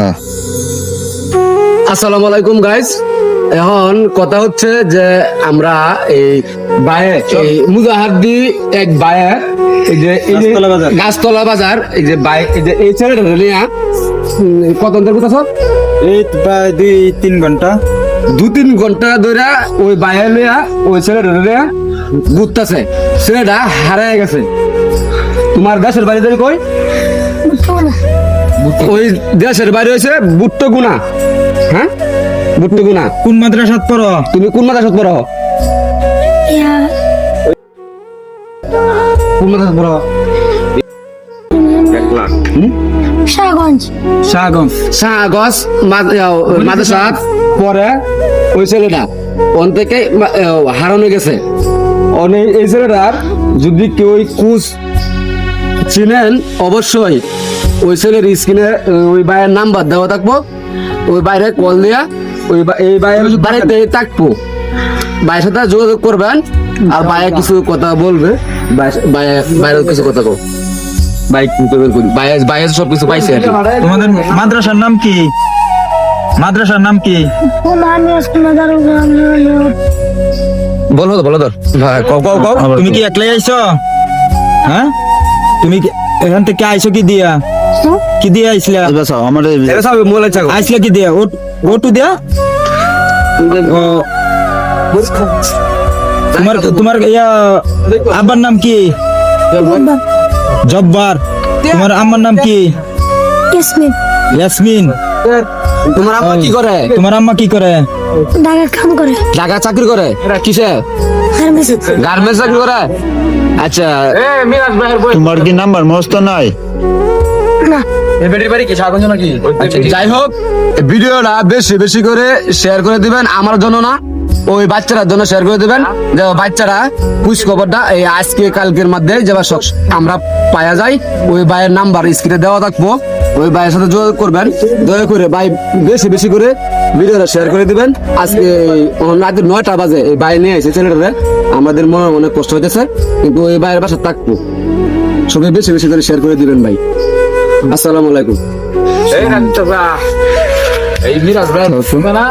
হ্যাঁ। আসসালামু আলাইকুম গাইস। এখন কথা হচ্ছে যে আমরা এই বায়ে এই মুজাহাদ্দি এক বায়ে এই যে গাছতলা বাজার এই যে বাই এই যে এই ছেলেটা নিয়া কত অন্তর কথা সব এই প্রায় 2-3 ঘন্টা 2-3 ঘন্টা ধরে ওই বায়ে লিয়া ওই ছেলেটা নিয়া ঘুরতেছে। ছেলেটা হারায় গেছে। তোমার দেশের বাড়ি ধরে কই? ওই দেশের বাড়ি হয়েছে বুট্টগুনা। হ্যাঁ, বুট্টগুনা। কোন মাদ্রাসাত পড়ো? তুমি কোন মাদ্রাসাত পড়ো? কোন মাদ্রাসাত পড়ো? শাহগঞ্জ শাহগঞ্জ মাদ্রাসাত পরে ওই ছেলেটা ওন থেকে হারানো গেছে। এই ছেলেটার যদি কেউ কুচ চিনেন অবশ্যই ওই ছেলের স্ক্রিনে ওই ভাইয়ের নাম্বার দেওয়া থাকবো। ওই বাইরে কল দিয়া এই ভাইয়ের বাড়িতে থাকবো। ভাইয়ের সাথে যোগাযোগ করবেন আর ভাইয়া কিছু কথা বলবে। বাইরের কিছু কথা কো বাইরে সবকিছু পাইছে। তোমাদের মাদ্রাসার নাম কি? মাদ্রাসার নাম কি? বলো ধর তুমি কি একলাই আইছো? হ্যাঁ, তুমি এখান থেকে আইছো কি দিয়া? কি দিয়া আইছিলা? আইছিলা কি দিয়া? ওটু দিয়া? তোমার ইয়া আব্বার নাম কি? জব্বার। তোমার আম্মার নাম কি? ইয়াসমিন। তোমার আম্মা কি করে? তোমার আম্মা কি করে? ঢাকা চাকরি করে। কিসে? গার্মেন্টস চাকরি করে। আচ্ছা, তোমার কি নাম্বার মস্ত নাই? যাই হোক, ভিডিওটা বেশি বেশি করে শেয়ার করে দিবেন। আমার জন্য না, ওই বাচ্চাটার জন্য শেয়ার করে দিবেন। যে বাচ্চারা কুচ খবরটা এই আজকে কালকের মধ্যে যে আমরা পাওয়া যায়। ওই ভাইয়ের নাম্বার স্ক্রিনে দেওয়া থাকবো। ওই ভাইয়ের সাথে যোগাযোগ করবেন। দয়া করে ভাই বেশি বেশি করে ভিডিওটা শেয়ার করে দিবেন। আজকে রাত 9টা বাজে এই ভাই নিয়ে এসে ছেলেটারে। আমাদের মনে অনেক কষ্ট হইতেছে, কিন্তু ওই ভাইয়ের বাসা থাকবো। সবাই বেশি বেশি করে শেয়ার করে দিবেন ভাই। আসসালামু আলাইকুম। এই মিরাজ ভাই শুনবে না?